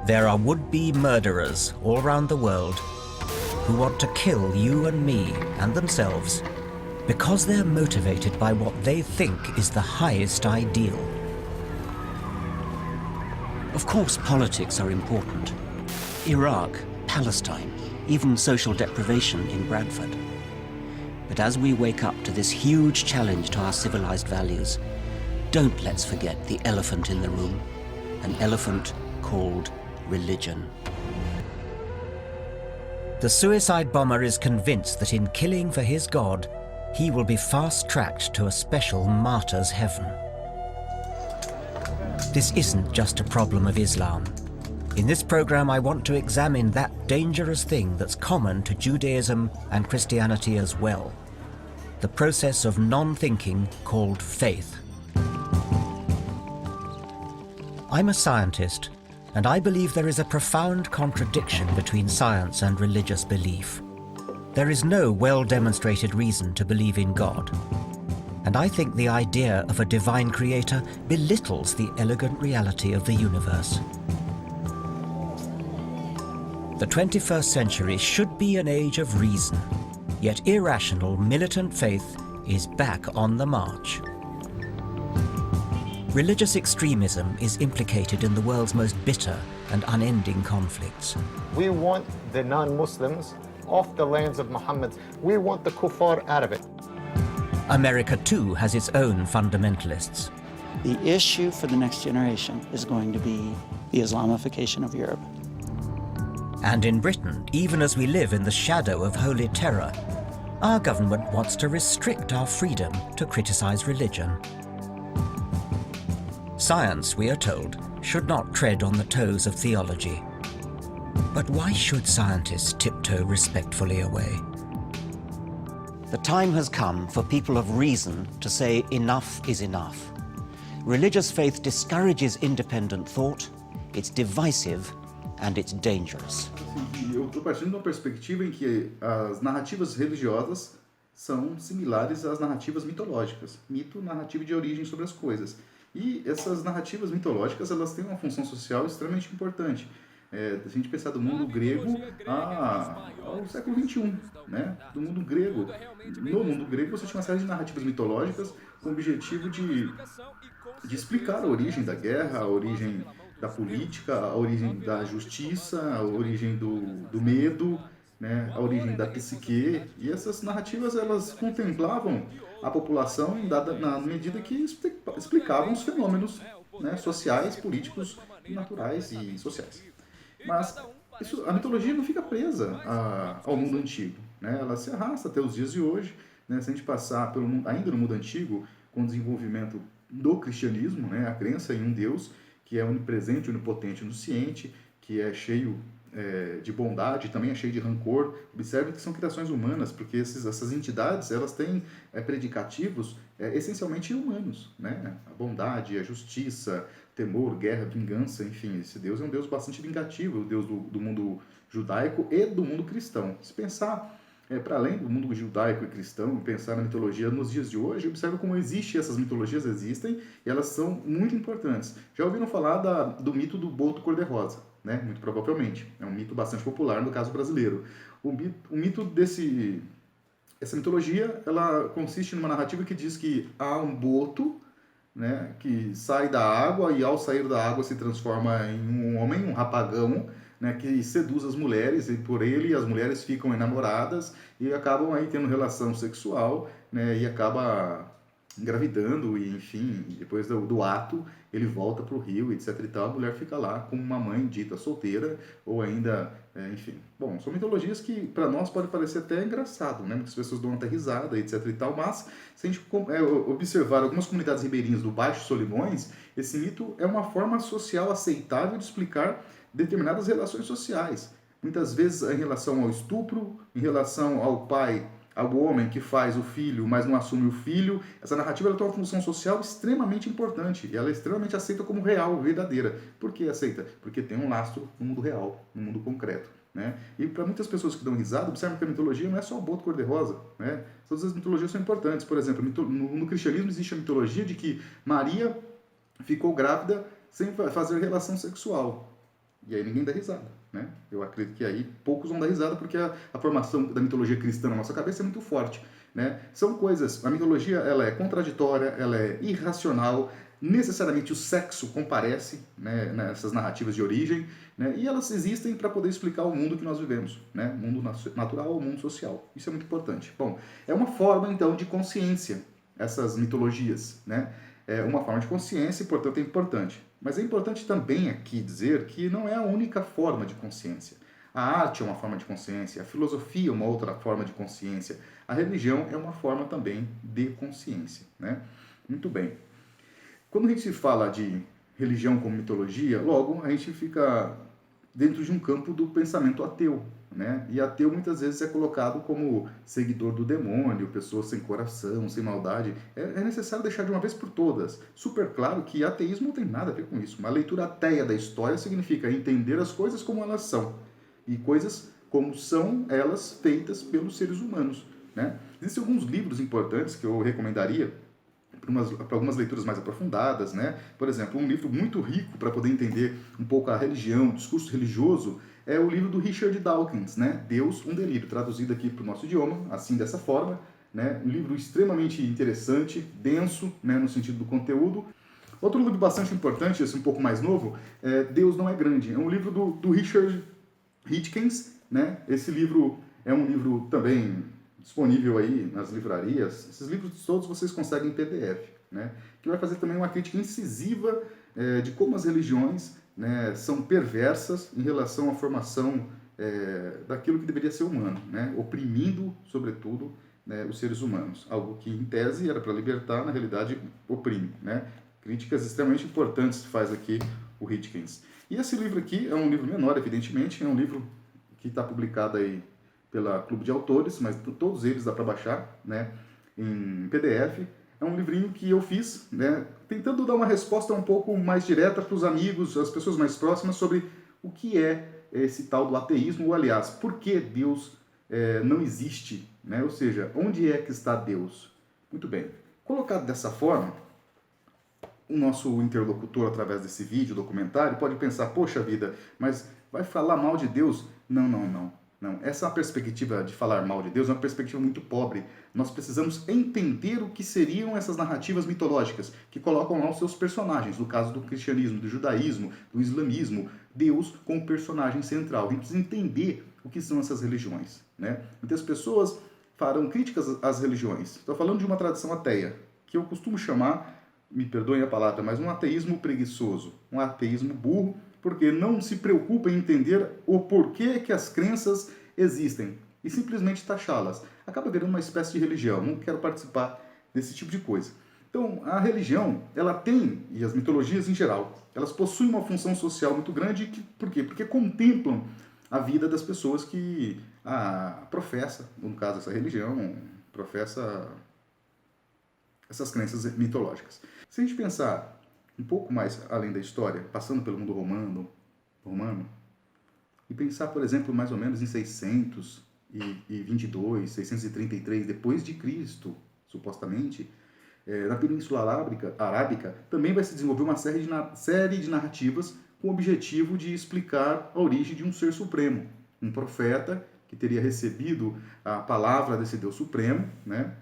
There are would-be murderers all around the world who want to kill you and me and themselves because they're motivated by what they think is the highest ideal. Of course, politics are important. Iraq, Palestine, even social deprivation in Bradford. But as we wake up to this huge challenge to our civilized values, don't let's forget the elephant in the room, an elephant called religion. The suicide bomber is convinced that in killing for his God, he will be fast-tracked to a special martyr's heaven. This isn't just a problem of Islam. In this program, I want to examine that dangerous thing that's common to Judaism and Christianity as well. The process of non-thinking called faith. I'm a scientist, and I believe there is a profound contradiction between science and religious belief. There is no well-demonstrated reason to believe in God. And I think the idea of a divine creator belittles the elegant reality of the universe. The 21st century should be an age of reason, yet irrational, militant faith is back on the march. Religious extremism is implicated in the world's most bitter and unending conflicts. We want the non-Muslims off the lands of Muhammad. We want the kuffar out of it. America too has its own fundamentalists. The issue for the next generation is going to be the Islamification of Europe. And in Britain, even as we live in the shadow of holy terror, our government wants to restrict our freedom to criticize religion. Science, we are told, should not tread on the toes of theology. But why should scientists tiptoe respectfully away? The time has come for people of reason to say enough is enough. Religious faith discourages independent thought, it's divisive, and it's dangerous. Eu estou partindo de uma perspectiva em que as narrativas religiosas são similares às narrativas mitológicas. Mito, narrativa de origem sobre as coisas. E essas narrativas mitológicas, elas têm uma função social extremamente importante. Se a gente pensar do mundo grego ao século XXI, né? Do mundo grego. No mundo grego você tinha uma série de narrativas mitológicas com o objetivo de explicar a origem da guerra, a origem da política, a origem da justiça, a origem do medo, né? A origem da psique. E essas narrativas, elas contemplavam a população na medida que explicavam os fenômenos, né, sociais, políticos, naturais e sociais. Mas a mitologia não fica presa ao mundo antigo, né? Ela se arrasta até os dias de hoje, né? Se a gente passar ainda no mundo antigo, com o desenvolvimento do cristianismo, né? A crença em um Deus que é onipresente, onipotente, onisciente, que é cheio de bondade, também é cheio de rancor. Observe que são criações humanas, porque essas entidades, elas têm predicativos essencialmente humanos, né? A bondade, a justiça, temor, guerra, vingança, enfim, esse Deus é um Deus bastante vingativo, o Deus do mundo judaico e do mundo cristão. Se pensar para além do mundo judaico e cristão, pensar na mitologia nos dias de hoje, observe como essas mitologias existem e elas são muito importantes. Já ouviram falar do mito do boto cor-de-rosa, né? Muito provavelmente. É um mito bastante popular no caso brasileiro. O mito essa mitologia, ela consiste numa narrativa que diz que há um boto, né, que sai da água e ao sair da água se transforma em um homem, um rapagão, né, que seduz as mulheres, e por ele as mulheres ficam enamoradas e acabam aí tendo relação sexual, né, e acaba engravidando e, enfim, depois do ato ele volta para o rio, etc e tal, a mulher fica lá com uma mãe dita solteira ou ainda, enfim. Bom, são mitologias que para nós pode parecer até engraçado, né, muitas pessoas dão até risada, etc e tal, mas se a gente observar algumas comunidades ribeirinhas do Baixo Solimões, esse mito é uma forma social aceitável de explicar determinadas relações sociais. Muitas vezes em relação ao estupro, em relação ao pai, ao homem que faz o filho, mas não assume o filho. Essa narrativa ela tem uma função social extremamente importante e ela é extremamente aceita como real, verdadeira. Por que aceita? Porque tem um lastro no mundo real, no mundo concreto, né? E para muitas pessoas que dão risada, observam que a mitologia não é só o boto cor-de-rosa, né? Todas as mitologias são importantes. Por exemplo, no cristianismo existe a mitologia de que Maria ficou grávida sem fazer relação sexual. E aí ninguém dá risada, né? Eu acredito que aí poucos vão dar risada porque a formação da mitologia cristã na nossa cabeça é muito forte, né? São coisas, a mitologia ela é contraditória, ela é irracional, necessariamente o sexo comparece, né, nessas narrativas de origem, né, e elas existem para poder explicar o mundo que nós vivemos, né, o mundo natural ou o mundo social. Isso é muito importante. Bom, é uma forma então de consciência, essas mitologias, né? É uma forma de consciência e, portanto, é importante. Mas é importante também aqui dizer que não é a única forma de consciência. A arte é uma forma de consciência, a filosofia é uma outra forma de consciência, a religião é uma forma também de consciência, né? Muito bem. Quando a gente fala de religião como mitologia, logo a gente fica dentro de um campo do pensamento ateu, né? E ateu muitas vezes é colocado como seguidor do demônio, pessoa sem coração, sem maldade. É necessário deixar de uma vez por todas super claro que ateísmo não tem nada a ver com isso. Uma leitura ateia da história significa entender as coisas como elas são e coisas como são elas feitas pelos seres humanos, né? Existem alguns livros importantes que eu recomendaria para algumas leituras mais aprofundadas, né? Por exemplo, um livro muito rico para poder entender um pouco a religião, o discurso religioso, é o livro do Richard Dawkins, né? Deus, um delírio, traduzido aqui para o nosso idioma, assim, dessa forma, né? Um livro extremamente interessante, denso, né, no sentido do conteúdo. Outro livro bastante importante, esse um pouco mais novo, é Deus Não é Grande. É um livro do Richard Hitchens, né? Esse livro é um livro também disponível aí nas livrarias. Esses livros todos vocês conseguem em PDF, né? Que vai fazer também uma crítica incisiva de como as religiões, né, são perversas em relação à formação daquilo que deveria ser humano, né? Oprimindo, sobretudo, né, os seres humanos. Algo que, em tese, era para libertar, na realidade, oprime, né? Críticas extremamente importantes faz aqui o Hitchens. E esse livro aqui é um livro menor, evidentemente, é um livro que está publicado aí pela Clube de Autores, mas todos eles dá para baixar, né, em PDF. É um livrinho que eu fiz, né, tentando dar uma resposta um pouco mais direta para os amigos, as pessoas mais próximas, sobre o que é esse tal do ateísmo, ou aliás, por que Deus não existe, né? Ou seja, onde é que está Deus? Muito bem. Colocado dessa forma, o nosso interlocutor, através desse vídeo, documentário, pode pensar, poxa vida, mas vai falar mal de Deus? Não. Essa é uma perspectiva de falar mal de Deus, é uma perspectiva muito pobre. Nós precisamos entender o que seriam essas narrativas mitológicas, que colocam lá os seus personagens, no caso do cristianismo, do judaísmo, do islamismo, Deus como personagem central. A gente precisa entender o que são essas religiões, né? Muitas pessoas farão críticas às religiões. Estou falando de uma tradição ateia, que eu costumo chamar, me perdoem a palavra, mas um ateísmo preguiçoso, um ateísmo burro, porque não se preocupa em entender o porquê que as crenças existem e simplesmente taxá-las. Acaba virando uma espécie de religião. Não quero participar desse tipo de coisa. Então, a religião, ela tem, e as mitologias em geral, elas possuem uma função social muito grande. Por quê? Porque contemplam a vida das pessoas que professa, no caso essa religião, professa essas crenças mitológicas. Se a gente pensar um pouco mais além da história, passando pelo mundo romano, e pensar, por exemplo, mais ou menos em 622, 633 depois de Cristo, supostamente, na Península Arábica, também vai se desenvolver uma série de narrativas com o objetivo de explicar a origem de um ser supremo, um profeta que teria recebido a palavra desse Deus supremo, né?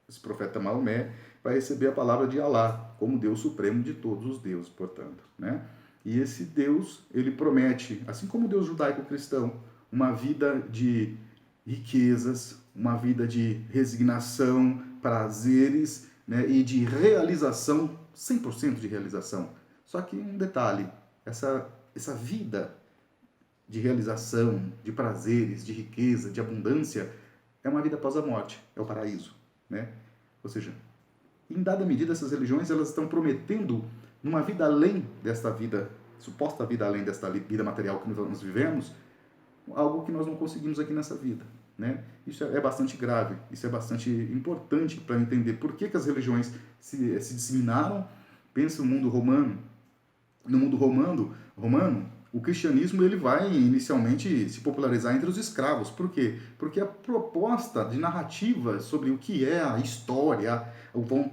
Esse profeta Maomé vai receber a palavra de Alá, como Deus supremo de todos os deuses, portanto, né? E esse Deus, ele promete, assim como o Deus judaico-cristão, uma vida de riquezas, uma vida de resignação, prazeres, né? E de realização, 100% de realização. Só que um detalhe, essa vida de realização, de prazeres, de riqueza, de abundância, é uma vida após a morte, é o paraíso, né? Ou seja, em dada medida, essas religiões elas estão prometendo numa vida além desta vida, suposta vida além desta vida material que nós vivemos, algo que nós não conseguimos aqui nessa vida, né? Isso é bastante grave, isso é bastante importante para entender por que as religiões se disseminaram. Pensa no mundo romano. No mundo romano, o cristianismo ele vai inicialmente se popularizar entre os escravos. Por quê? Porque a proposta de narrativa sobre o que é a história,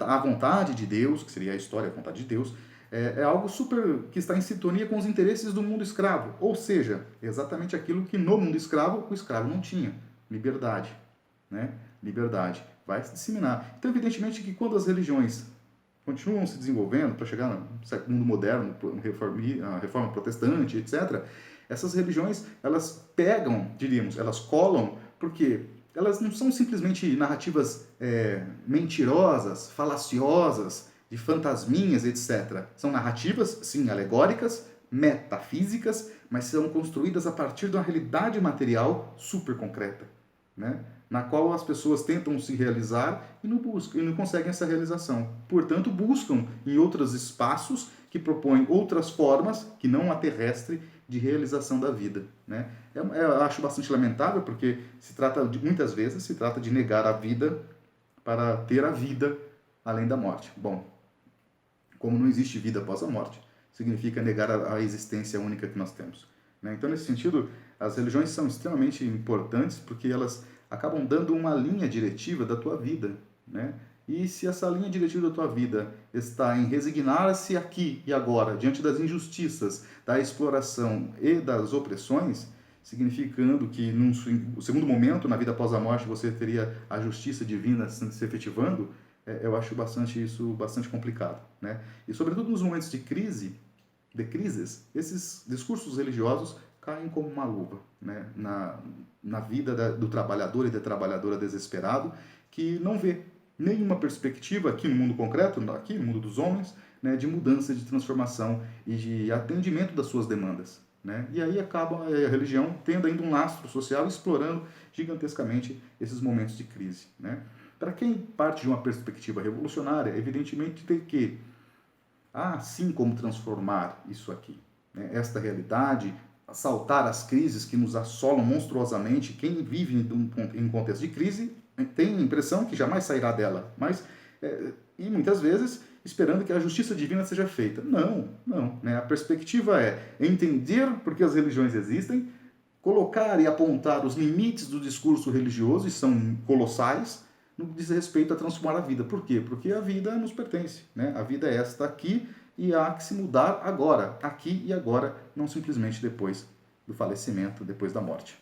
a vontade de Deus, que seria a história, a vontade de Deus, é algo super que está em sintonia com os interesses do mundo escravo, ou seja, exatamente aquilo que no mundo escravo o escravo não tinha, liberdade, né? Liberdade vai se disseminar. Então, evidentemente que quando as religiões continuam se desenvolvendo para chegar no mundo moderno, a reforma protestante, etc., essas religiões, elas pegam, diríamos, elas colam, porque elas não são simplesmente narrativas mentirosas, falaciosas, de fantasminhas, etc. São narrativas, sim, alegóricas, metafísicas, mas são construídas a partir de uma realidade material super concreta, né? Na qual as pessoas tentam se realizar e não conseguem essa realização. Portanto, buscam em outros espaços que propõem outras formas, que não a terrestre, de realização da vida, né? Eu acho bastante lamentável, porque muitas vezes se trata de negar a vida para ter a vida além da morte. Bom, como não existe vida após a morte, significa negar a existência única que nós temos, né? Então, nesse sentido, as religiões são extremamente importantes porque elas acabam dando uma linha diretiva da tua vida, né? E se essa linha diretiva da tua vida está em resignar-se aqui e agora, diante das injustiças, da exploração e das opressões, significando que num segundo momento, na vida após a morte, você teria a justiça divina se efetivando, eu acho isso bastante complicado, né? E sobretudo nos momentos de crises, esses discursos religiosos caem como uma luva, né? Na vida do trabalhador e da trabalhadora desesperado, que não vê nenhuma perspectiva aqui no mundo concreto, aqui no mundo dos homens, né, de mudança, de transformação e de atendimento das suas demandas, né? E aí acaba a religião tendo ainda um lastro social, explorando gigantescamente esses momentos de crise, né? Para quem parte de uma perspectiva revolucionária, evidentemente tem que sim como transformar isso aqui, né? Esta realidade, saltar as crises que nos assolam monstruosamente. Quem vive em um contexto de crise tem a impressão que jamais sairá dela, e muitas vezes esperando que a justiça divina seja feita. Não, né? A perspectiva é entender por que as religiões existem, colocar e apontar os limites do discurso religioso, e são colossais, no que diz respeito a transformar a vida. Por quê? Porque a vida nos pertence, né? A vida é esta aqui e há que se mudar agora, aqui e agora, não simplesmente depois do falecimento, depois da morte.